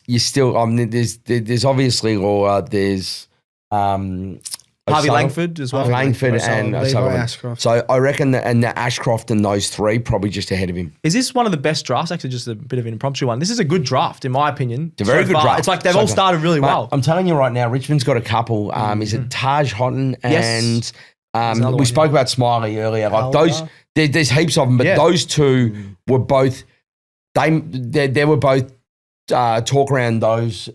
you still there's obviously Law. There's Harvey Langford as well. Langford and Ashcroft. So I reckon that and the Ashcroft and those 3 probably just ahead of him. Is this one of the best drafts? Actually, just a bit of an impromptu one. This is a good draft, in my opinion. It's a very good draft. It's like they've all started really well. I'm telling you right now, Richmond's got a couple. Is it Taj Houghton and we spoke about Smiley earlier. Like those, there's heaps of them, but those 2 were both. They were both talk around those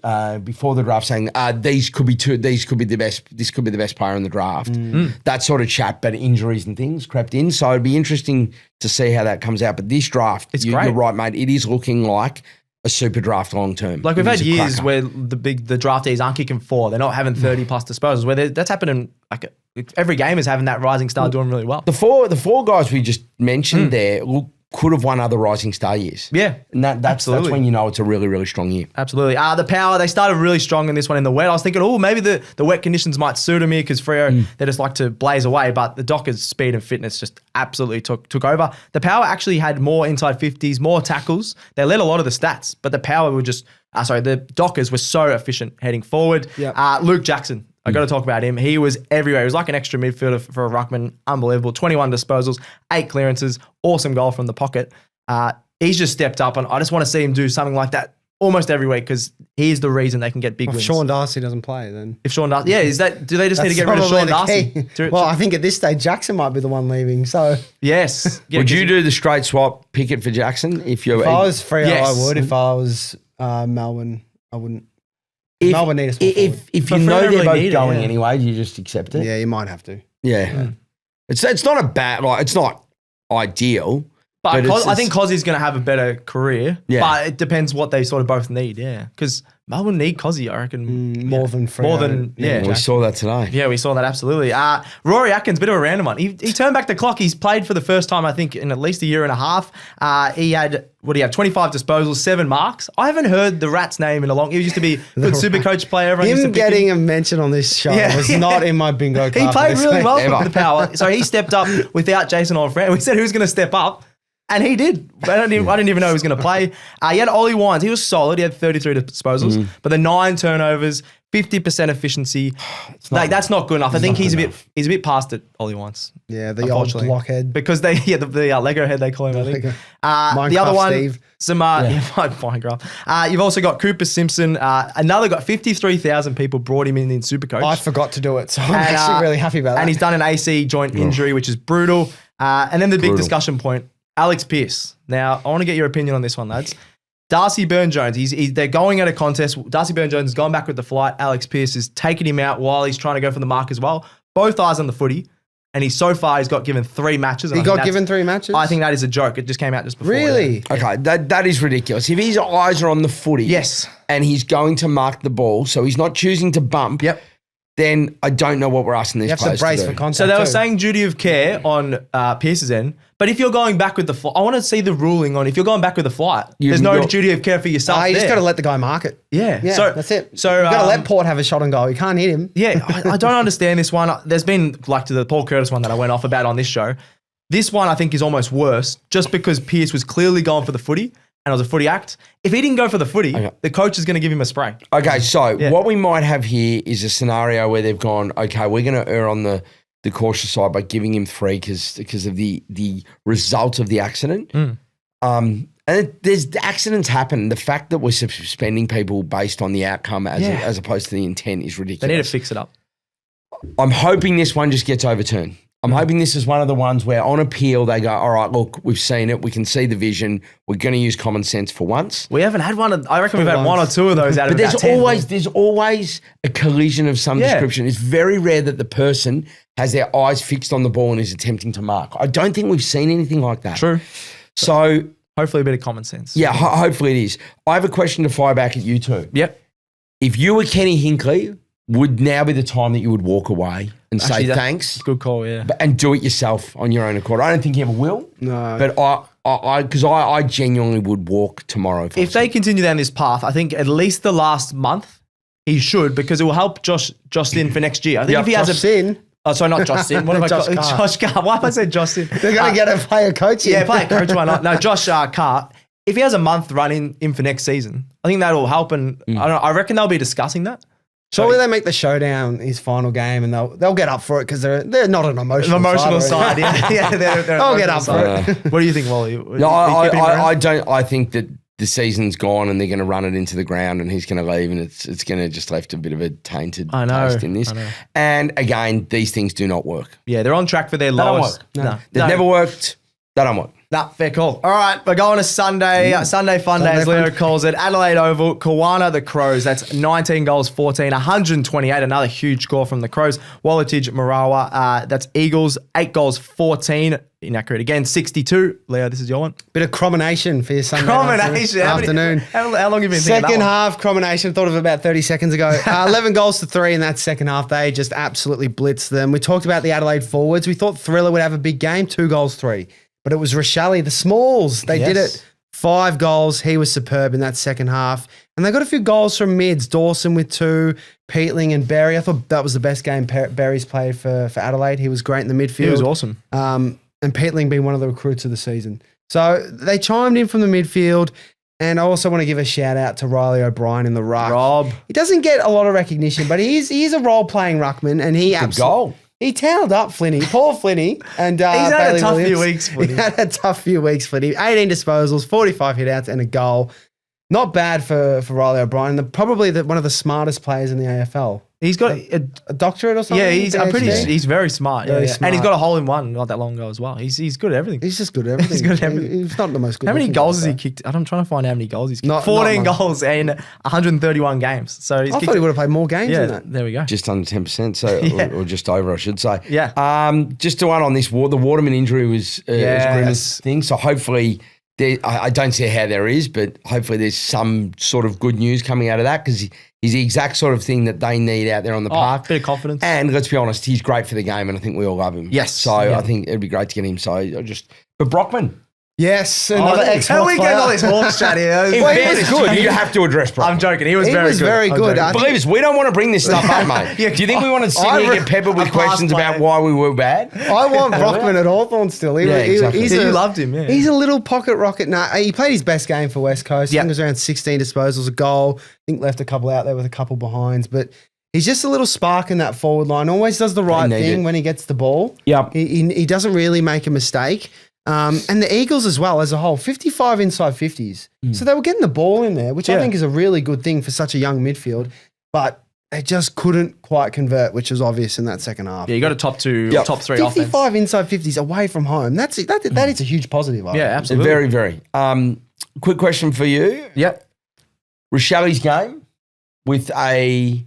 before the draft, saying these could be the best. This could be the best player in the draft. That sort of chat, but injuries and things crept in. So it'd be interesting to see how that comes out. But this draft, you're right, mate. It is looking like a super draft long term. Like we've had years where the draftees aren't kicking 4. They're not having 30 plus disposals. Where that's happening. Like every game is having that rising star doing really well. The four guys we just mentioned there could have won other rising star years. Yeah. And that's when you know it's a really, really strong year. Absolutely. The Power, they started really strong in this one in the wet. I was thinking, maybe the wet conditions might suit them here because Freo, they just like to blaze away, but the Dockers' speed and fitness just absolutely took over. The Power actually had more inside 50s, more tackles. They led a lot of the stats, but the Power were just, the Dockers were so efficient heading forward. Yep. Luke Jackson. I got to talk about him. He was everywhere. He was like an extra midfielder for a ruckman. Unbelievable. 21 disposals, 8 clearances, awesome goal from the pocket. He's just stepped up, and I just want to see him do something like that almost every week because he's the reason they can get big wins. If Sean Darcy doesn't play, then if Sean Darcy, do they just need to get rid of Sean Darcy? Well, I think at this stage Jackson might be the one leaving. So yes, would you do the straight swap Pickett for Jackson if I was Freo? Yes. I would. If I was Melbourne, I wouldn't. Melbourne need a small forward. If you know they're both going anyway, you just accept it. Yeah, you might have to. Yeah, it's not a bad it's not ideal. But I think Kozzie's going to have a better career. Yeah. But it depends what they sort of both need. Yeah, because Melbourne need Kozzie, I reckon. More than Freo. We saw that today. Yeah, we saw that absolutely. Rory Atkins, bit of a random one. He turned back the clock. He's played for the first time, I think, in at least a year and a half. He had 25 disposals, 7 marks. I haven't heard the Rat's name in a long. He used to be a good super coach player. Him getting a mention on this show was not in my bingo card. He played really well for the Power. So he stepped up without Jason Oliver. We said who's going to step up. And he did. I didn't even know he was going to play. He had Ollie Wines. He was solid. He had 33 disposals, but the 9 turnovers, 50% efficiency. That's not good enough. I think he's a bit past it, Ollie wants. Yeah, the old blockhead. Because the Lego head, they call him, I think. The other one, Steve. Minecraft. You've also got Cooper Simpson. Another got 53,000 people brought him in Supercoach. I forgot to do it, so I'm actually really happy about that. And he's done an AC joint injury, which is brutal. And then the big discussion point, Alex Pearce. Now, I want to get your opinion on this one, lads. Darcy Byrne-Jones, they're going at a contest. Darcy Byrne-Jones has gone back with the flight. Alex Pearce is taking him out while he's trying to go for the mark as well. Both eyes on the footy. And so far, he's got given 3 matches. He got given 3 matches? I think that is a joke. It just came out just before. Really? Okay, that is ridiculous. If his eyes are on the footy and he's going to mark the ball, so he's not choosing to bump, then I don't know what we're asking these players to do. You have to brace for contact. So they were saying duty of care on Pearce's end, but if you're going back with the flight, I want to see the ruling on if you're going back with the flight. There's no duty of care for yourself. You just got to let the guy mark it. Yeah. So that's it. So you got to let Port have a shot on goal. You can't hit him. Yeah, I don't understand this one. There's been like to the Paul Curtis one that I went off about on this show. This one I think is almost worse, just because Pearce was clearly going for the footy. And it was a footy act. If he didn't go for the footy, the coach is going to give him a spray. Okay, so what we might have here is a scenario where they've gone, okay, we're going to err on the cautious side by giving him 3 because of the result of the accident. And there's accidents happen. The fact that we're suspending people based on the outcome as opposed to the intent is ridiculous. They need to fix it up. I'm hoping this one just gets overturned. I'm hoping this is one of the ones where on appeal they go, all right, look, we've seen it. We can see the vision. We're going to use common sense for once. We haven't had one. I reckon we've had 1 or 2 of those out of about 10. But there's always a collision of some description. It's very rare that the person has their eyes fixed on the ball and is attempting to mark. I don't think we've seen anything like that. True. So hopefully a bit of common sense. Yeah, hopefully it is. I have a question to fire back at you two. Yep. If you were Kenny Hinkley, would now be the time that you would walk away and say thanks? Good call, yeah. And do it yourself on your own accord. I don't think you ever will. No. But I genuinely would walk tomorrow. If they continue down this path, I think at least the last month he should, because it will help Justin for next year. I think if he has Sin. Oh, sorry, not Justin. What have I got? Josh Carr. Why have I said Justin? They're going to get a player coach in. Yeah, player coach, why not? No, Josh Carr. If he has a month run in for next season, I think that will help. And I reckon they'll be discussing that. Surely they make the showdown his final game and they'll get up for it because they're not an emotional side. They'll get up for it. What do you think, Wally? No, I don't. I think that the season's gone and they're going to run it into the ground and he's going to leave and it's going to just left a bit of a tainted taste in this. And again, these things do not work. Yeah, they're on track for their lowest. No. They've never worked. They don't work. Nah, fair call. All right, we're going to Sunday. Sunday fun day, as Leo calls it. Adelaide Oval, Kuwarna, the Crows. That's 19 goals, 14, 128. Another huge score from the Crows. Waalitj, Marawar. That's Eagles, 8 goals, 14. Inaccurate again, 62. Leo, this is your one. Bit of cromination for your Sunday afternoon. How long have you been thinking? Second half cromination. Thought of it about 30 seconds ago. 11 goals to 3 in that second half. They just absolutely blitzed them. We talked about the Adelaide forwards. We thought Thriller would have a big game. 2 goals, 3. But it was Rochelle, the Smalls. They did it. 5 goals. He was superb in that second half. And they got a few goals from mids. Dawson with 2, Peatling and Berry. I thought that was the best game Berry's played for Adelaide. He was great in the midfield. He was awesome. And Peatling being one of the recruits of the season. So they chimed in from the midfield. And I also want to give a shout out to Riley O'Brien in the ruck. Rob. He doesn't get a lot of recognition, but he's a role-playing ruckman. And he goal. He towed up Flinny, poor Flinny. And he's had Bailey a tough Williams. few weeks, Flinny. He had a tough few weeks, Flinny. 18 disposals, 45 hitouts, and a goal. Not bad for Riley O'Brien. Probably one of the smartest players in the AFL. He's got a doctorate or something? Yeah, I'm pretty sure he's very smart. Very smart. And he's got a hole in one not that long ago as well. He's good at everything. He's just good at everything. He's good at everything. He's not the most good. How many goals has he kicked? I'm trying to find how many goals he's kicked. 14 goals in 131 games. So I thought he would have played more games than that. There we go. Just under 10%, so or just over, I should say. Yeah. Just to add on this, the Waterman injury was Grimmer's thing. So hopefully, I don't see how there is, but hopefully there's some sort of good news coming out of that because he's the exact sort of thing that they need out there on the park. Bit of confidence. And let's be honest, he's great for the game, and I think we all love him. Yes. So I think it'd be great to get him. But Brockman. Yes, another Xbox How we player. get all this horse chat here? In fairness, you have to address problems. I'm joking. He was He very was good. very I'm good. joking. Believe us, we don't want to bring this stuff up, mate. Yeah, Do you think we want to sit I here and get peppered with a past questions about player. why we were bad? I want Brockman at Hawthorn still. Exactly. You loved him, yeah. He's a little pocket rocket. Nah, he played his best game for West Coast. I Yep. think it was around 16 disposals, a goal. I think left a couple out there with a couple behinds. But he's just a little spark in that forward line. Always does the right need thing it. when he gets the ball. Yep. He doesn't really make a mistake. And the Eagles as well as a whole, 55 inside 50s. So they were getting the ball in there, which I think is a really good thing for such a young midfield. But they just couldn't quite convert, which was obvious in that second half. Yeah, you got a top three 55 offense. inside 50s away from home. That is a huge positive. I think. Yeah, absolutely. Very, very. Quick question for you. Yep. Rochelle's game with a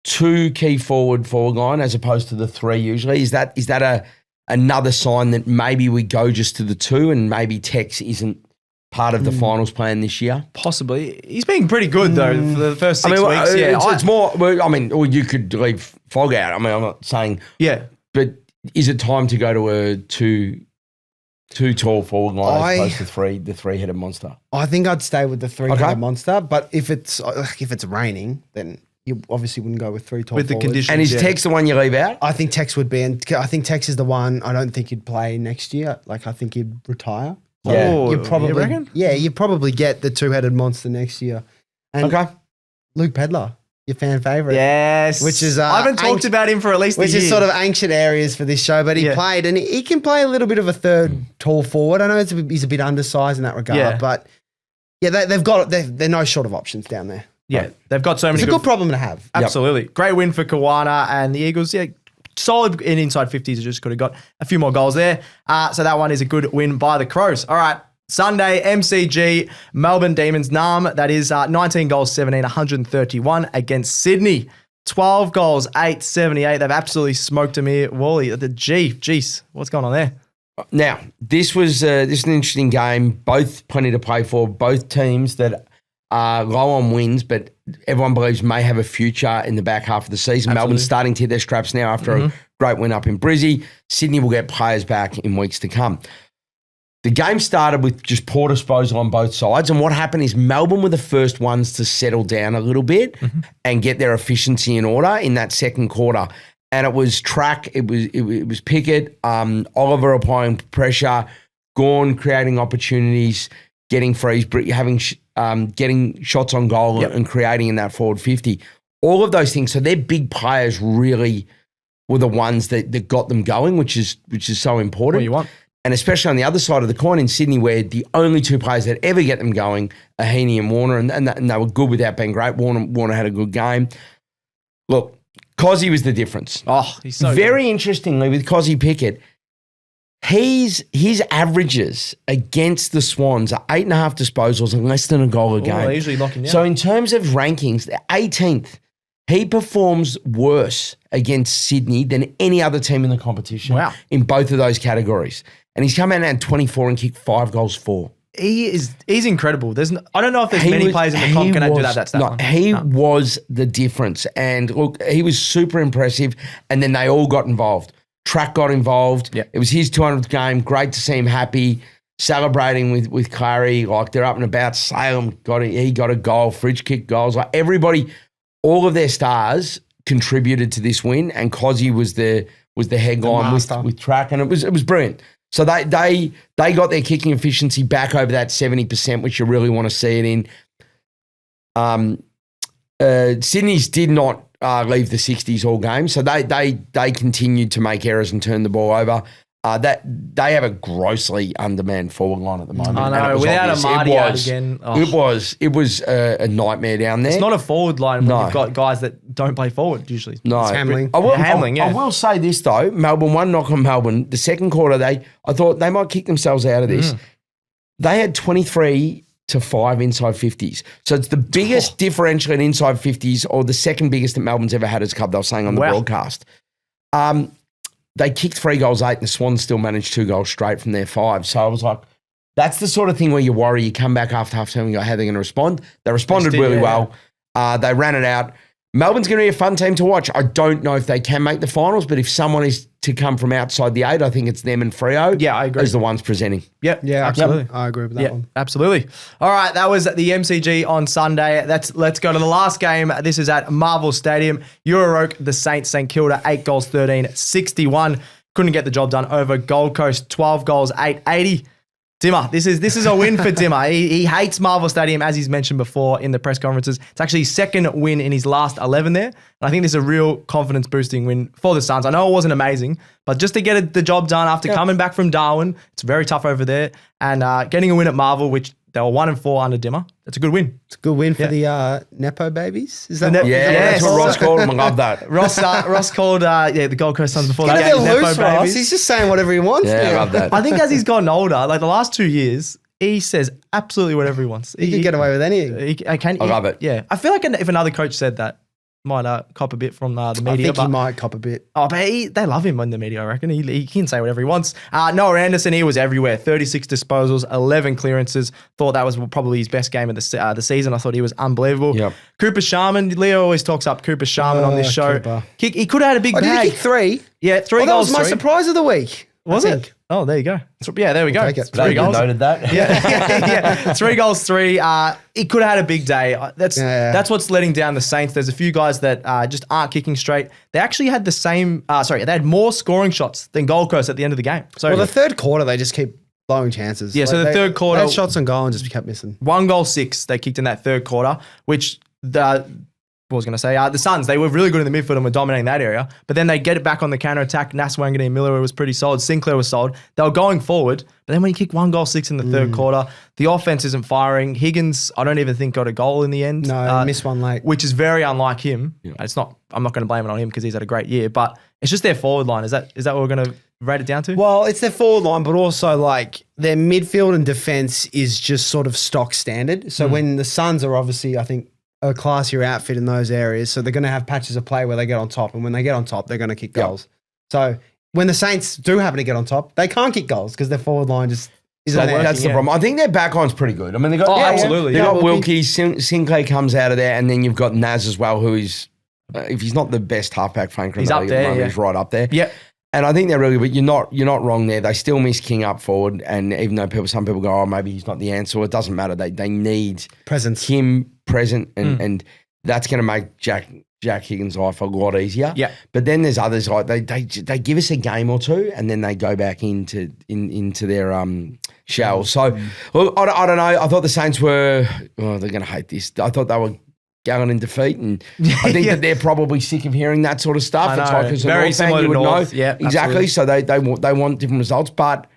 2 key forward line as opposed to the 3 usually. Is that another sign that maybe we go just to the 2 and maybe Tex isn't part of the finals plan this year? Possibly. He's been pretty good, though, for the first 6 weeks. It's more, or you could leave Fog out. I mean, I'm not saying, Yeah. but is it time to go to a two tall forward line as opposed to the 3-headed monster? I think I'd stay with the 3-headed Okay. monster. But if it's raining, then you obviously wouldn't go with 3 tall With the forwards. conditions. And is Yeah. Tex the one you leave out? I think Tex would be, and I think Tex is the one. I don't think he'd play next year. Like I think he'd retire. So Yeah. Oh, you probably, you reckon? yeah, you probably get the 2-headed monster next year. And Okay. Luke Pedlar, your fan favorite. Yes. Which is, I haven't talked about him for at least a Which year. is sort of ancient areas for this show, but he played, and he can play a little bit of a third tall forward. I know he's a bit undersized in that regard, but yeah, they're no short of options down there. Yeah, they've got so many It's a good problem to have. Absolutely. Great win for Kuwarna and the Eagles. Yeah, solid in inside 50s. Just could have got a few more goals there. So that one is a good win by the Crows. All right. Sunday, MCG, Melbourne Demons, Naarm. That is 19 goals, 17, 131 against Sydney. 12 goals, 878. They've absolutely smoked them here. Wally, jeez, what's going on there? Now, this was an interesting game. Both plenty to play for. Both teams that are low on wins, but everyone believes may have a future in the back half of the season. Melbourne's starting to hit their straps now after a great win up in Brizzy. Sydney will get players back in weeks to come. The game started with just poor disposal on both sides, and what happened is Melbourne were the first ones to settle down a little bit and get their efficiency in order in that second quarter. And it was Track, it was Pickett, Oliver applying pressure, Gawn creating opportunities, getting frees, getting shots on goal and creating in that forward 50. All of those things. So their big players really were the ones that got them going, which is so important. What you want. And especially on the other side of the coin in Sydney, where the only 2 players that ever get them going are Heaney and Warner, and they were good without being great. Warner had a good game. Look, Kozzie was the difference. Oh, he's so Very interestingly, with Kozzie Pickett, his averages against the Swans are 8.5 disposals and less than a goal a game. They're usually locking down. So in terms of rankings, the 18th, he performs worse against Sydney than any other team in the competition. Wow. In both of those categories. And he's come out and 24 and kicked 5 goals, 4. He's incredible. I don't know if there's many players in the comp can do that. That's that one. He was the difference. And look, he was super impressive. And then they all got involved. Track got involved. Yep. It was his 200th game. Great to see him happy, celebrating with Clary. Like they're up and about. Salem he got a goal. Fridge kicked goals. Like everybody, all of their stars contributed to this win. And Kozzie was the headline with Track, and it was brilliant. So they got their kicking efficiency back over that 70%, which you really want to see it in. Sydney's did not leave the 60s all game, so they continued to make errors and turn the ball over. That they have a grossly undermanned forward line at the moment. I know, without a Marty out again. Oh. It was a nightmare down there. It's not a forward line when you've got guys that don't play forward usually. No. It's handling. I will say this though, Melbourne, one knock on Melbourne, the second quarter I thought they might kick themselves out of this. They had 23 to 5 inside 50s. So it's the biggest differential in inside 50s, or the second biggest that Melbourne's ever had as a club, they were saying on the broadcast. They kicked 3 goals 8 and the Swans still managed 2 goals straight from their 5. So I was like, that's the sort of thing where you worry. You come back after half time and go, how are they going to respond? They responded really well. They ran it out. Melbourne's going to be a fun team to watch. I don't know if they can make the finals, but if someone is to come from outside the 8, I think it's them and Freo. Yeah, I agree. As the ones presenting. Yep. Yeah, absolutely. I agree with that one. Absolutely. All right, that was the MCG on Sunday. Let's go to the last game. This is at Marvel Stadium. Euro-Yroke, the Saints, St Kilda, 8 goals, 13-61. Couldn't get the job done over Gold Coast, 12 goals, 8-80. Dimmer, this is a win for Dimmer. He hates Marvel Stadium, as he's mentioned before in the press conferences. It's actually his second win in his last 11 there. And I think this is a real confidence-boosting win for the Suns. I know it wasn't amazing, but just to get the job done after coming back from Darwin, it's very tough over there. And getting a win at Marvel, which they were 1-4 under Dimmer, that's a good win. It's a good win for the Nepo babies. Is that that's what Ross called them. I love that. Ross called the Gold Coast Suns before the Get a game. bit loose, Nepo Ross. babies. He's just saying whatever he wants. Yeah, I love that. I think as he's gotten older, like the last 2 years, he says absolutely whatever he wants. He can get away with anything. I love it. Yeah. I feel like if another coach said that, might cop a bit from the media. I think he might cop a bit. Oh, but they love him in the media, I reckon. He can say whatever he wants. Noah Anderson, he was everywhere. 36 disposals, 11 clearances. Thought that was probably his best game of the season. I thought he was unbelievable. Yep. Cooper Sharman, Leo always talks up Cooper Sharman on this show. Cooper. He could have had a big Did bag. he kick 3? Yeah, 3 That goals. was my surprise of the week. Was I it? think. Oh, there you go. Yeah, there we go. take it. 3 goals. Noted that. Yeah. 3 goals, 3. He could have had a big day. That's what's letting down the Saints. There's a few guys that just aren't kicking straight. They actually had they had more scoring shots than Gold Coast at the end of the game. So The third quarter, they just keep blowing chances. Yeah, so the third quarter- They had shots on goal and just kept missing. 1 goal, 6 they kicked in that third quarter, which the Suns, they were really good in the midfield and were dominating that area. But then they get it back on the counter-attack. Nas Wangani and Miller was pretty solid. Sinclair was solid. They were going forward. But then when you kick 1 goal, 6 in the third quarter, the offense isn't firing. Higgins, I don't even think got a goal in the end. No, missed one late. Which is very unlike him. Yeah. I'm not going to blame it on him because he's had a great year. But it's just their forward line. Is that what we're going to rate it down to? Well, it's their forward line, but also like their midfield and defense is just sort of stock standard. So when the Suns are obviously, I think, a classier outfit in those areas. So they're going to have patches of play where they get on top. And when they get on top, they're going to kick goals. So when the Saints do happen to get on top, they can't kick goals because their forward line just isn't working. That's the problem. I think their back line's pretty good. I mean, they got absolutely. They got Wilkie, Sinclair comes out of there, and then you've got Naz as well, who is, if he's not the best halfback flanker, he's up there. He's right up there. Yep. And I think they're really good. You're not wrong there. They still miss King up forward, and even though some people go, oh, maybe he's not the answer, it doesn't matter. They need presence. Him present, and that's going to make Jack Higgins' life a lot easier. Yeah. But then there's others like they give us a game or two, and then they go back into their shell. So I don't know. I thought the Saints were. Oh, they're going to hate this. I thought they were going in defeat, and I think that they're probably sick of hearing that sort of stuff. It's like as a very North fan, similar you to would North. know. Yeah, exactly. absolutely. So they want different results, but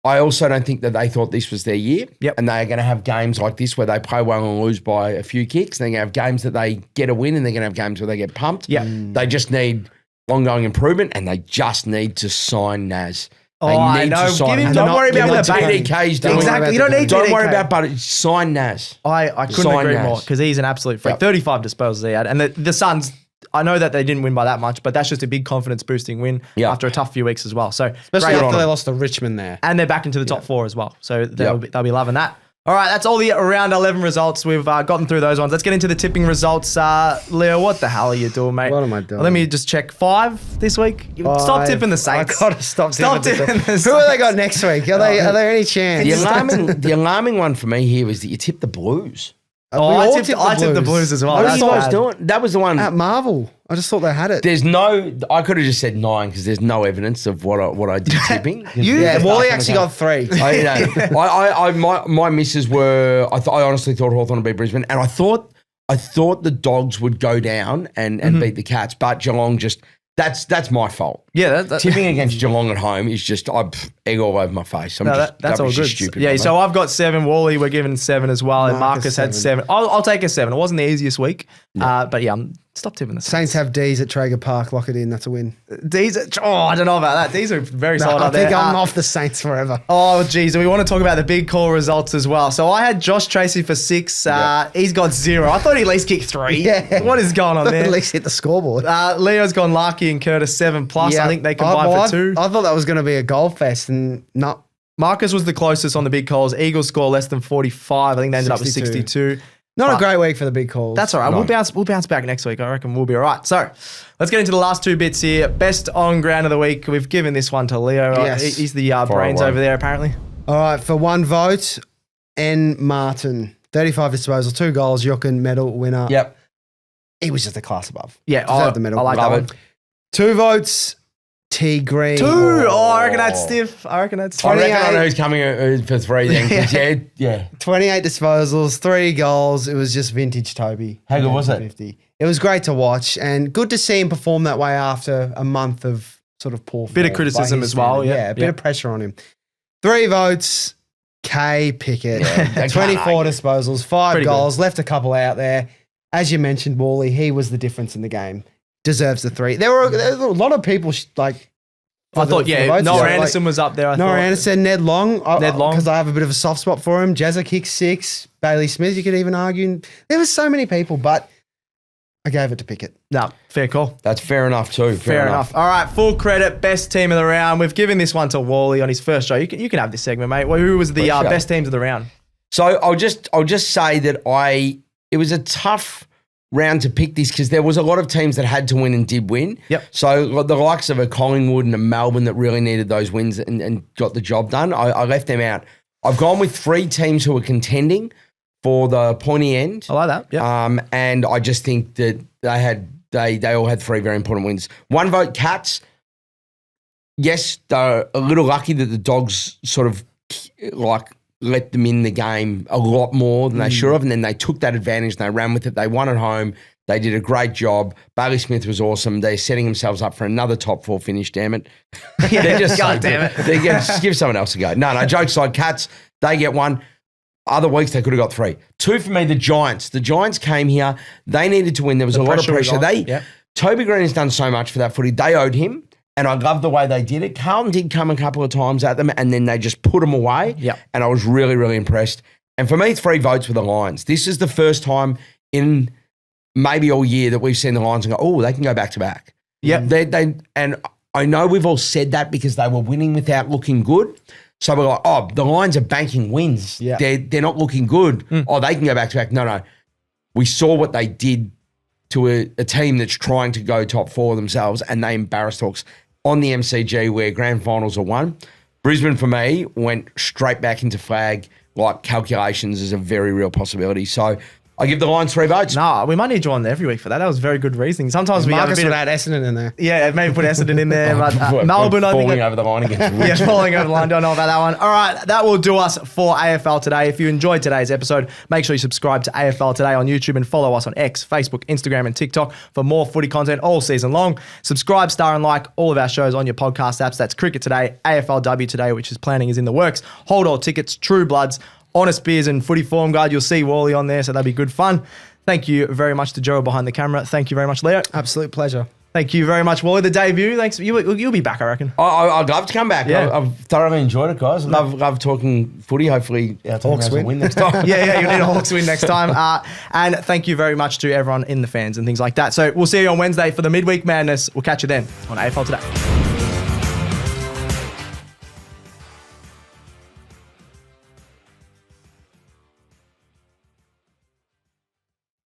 I also don't think that they thought this was their year. Yep. And they are going to have games like this where they play well and lose by a few kicks. They're going to have games that they get a win, and they're going to have games where they get pumped. Yeah. They just need ongoing improvement, and they just need to sign Naz. They I need know. to sign him. Don't Don't worry worry about what the BDK's doing. Exactly. You don't need Don't TDK. worry about, but sign Naz. I couldn't Sign agree Naz. more because he's an absolute freak. Yep. 35 disposals he had. And the Suns, I know that they didn't win by that much, but that's just a big confidence-boosting win after a tough few weeks as well. So Especially great after they on lost to Richmond there. and they're back into the top 4 as well. So they'll be loving that. All right, that's all the round 11 results. We've gotten through those ones. Let's get into the tipping results. Leo, what the hell are you doing, mate? What am I doing? Let me just check 5 this week. Stop tipping the Saints. I gotta stop tipping the Saints. the Saints. Who have they got next week? Are there any chance? The alarming one for me here was that you tipped the Blues. I tipped the Blues as well. What are That's you guys bad. doing? That was the one. At Marvel. I just thought they had it. I could have just said 9 because there's no evidence of what I did tipping. Wally actually got 3. My misses were. I honestly thought Hawthorn would beat Brisbane, and I thought the Dogs would go down and beat the Cats, but Geelong just. That's my fault. Yeah, that's Tipping against Geelong at home is just egg all over my face. That's all good. Stupid. Yeah, so I've got 7. Wally, we're giving 7 as well, and Marcus had 7. I'll take a 7. It wasn't the easiest week, but yeah, stop tipping the Saints have D's at Traeger Park. Lock it in. That's a win. D's. I don't know about that. D's are very solid up there. I think I'm off the Saints forever. Oh, geez. We want to talk about the big call results as well. So I had Josh Tracy for 6. He's got 0. I thought he'd at least kick 3. Yeah. What is going on there? At least hit the scoreboard. Leo's gone Larky and Curtis 7+. I think they combined for 2. I thought that was going to be a goal fest, and no. Marcus was the closest on the big calls. Eagles score less than 45. I think they ended up with 62. 62. Not a great week for the big calls. That's all right. No. We'll bounce back next week. I reckon we'll be all right. So let's get into the last two bits here. Best on ground of the week. We've given this one to Leo. Yes. He's the brains over there, apparently. All right, for one vote, N. Martin, 35 disposal, 2 goals, Jochen medal winner. Yep. He was just a class above. Yeah, Deserved the medal. I like Love that it. one. 2 votes, T. Green. 2. Oh, I reckon that's stiff. I reckon I know who's coming for 3 then. 'cause yeah. 28 disposals, 3 goals. It was just vintage Toby. How good was it? 50. It was great to watch and good to see him perform that way after a month of sort of poor Bit of form criticism by his as well, standard. yeah. A bit of pressure on him. 3 votes, K. Pickett. Yeah, 24 disposals, 5 Pretty goals, left a couple out there. As you mentioned, Wally, he was the difference in the game. Deserves the 3. There were a lot of people I thought, Noah Anderson was up there. Noah Anderson, Ned Long. Ned Long. Because I have a bit of a soft spot for him. Jazza kicked 6. Bailey Smith, you could even argue. There was so many people, but I gave it to Pickett. No, fair call. That's fair enough too. Fair enough. All right, full credit, best team of the round. We've given this one to Wally on his first show. You can have this segment, mate. Well, who was the best teams of the round? So I'll just say that it was a tough round to pick this because there was a lot of teams that had to win and did win. Yep. So the likes of a Collingwood and a Melbourne that really needed those wins and got the job done, I left them out. I've gone with 3 teams who are contending for the pointy end. I like that. Yeah. And I just think that they all had 3 very important wins. 1 vote, Cats. Yes, they're a little lucky that the Dogs sort of let them in the game a lot more than they should have, and then they took that advantage and they ran with it. They won at home. They did a great job. Bailey Smith was awesome. They're setting themselves up for another top 4 finish, damn it. They're just God damn it. Just give someone else a go. No, jokes aside, Cats, they get 1. Other weeks, they could have got 3. 2 for me, the Giants. The Giants came here. They needed to win. There was a lot of pressure. Toby Green has done so much for that footy. They owed him. And I love the way they did it. Carlton did come a couple of times at them and then they just put them away. Yep. And I was really, really impressed. And for me, 3 votes for the Lions. This is the first time in maybe all year that we've seen the Lions and go, oh, they can go back to back. Yep. And I know we've all said that because they were winning without looking good. So we're like, oh, the Lions are banking wins. Yeah. They're not looking good. Oh, they can go back to back. No. We saw what they did to a team that's trying to go top 4 themselves and they embarrassed Hawks on the MCG where grand finals are won. Brisbane, for me, went straight back into flag, calculations is a very real possibility. So I give the Lions 3 votes. No, we might need you on there every week for that. That was very good reasoning. Sometimes we have a bit would add Essendon in there. Yeah, maybe put Essendon in there. But Melbourne, I think. Falling over the line against Richmond. Yeah, falling over the line. Don't know about that one. All right, that will do us for AFL Today. If you enjoyed today's episode, make sure you subscribe to AFL Today on YouTube and follow us on X, Facebook, Instagram, and TikTok for more footy content all season long. Subscribe, star, and like all of our shows on your podcast apps. That's Cricket Today, AFLW Today, which is planning is in the works. Hold all tickets, True Bloods, Honest Beers, and Footy Form Guide. You'll see Wally on there, so that'll be good fun. Thank you very much to Joe behind the camera. Thank you very much, Leo. Absolute pleasure. Thank you very much, Wally. The debut. Thanks. You'll be back, I reckon. I'd love to come back. Yeah. I've thoroughly enjoyed it, guys. Love talking footy. Hopefully our team has a win next time. Yeah, you'll need a Hawks win next time. And thank you very much to everyone in the fans and things like that. So we'll see you on Wednesday for the midweek madness. We'll catch you then on AFL Today.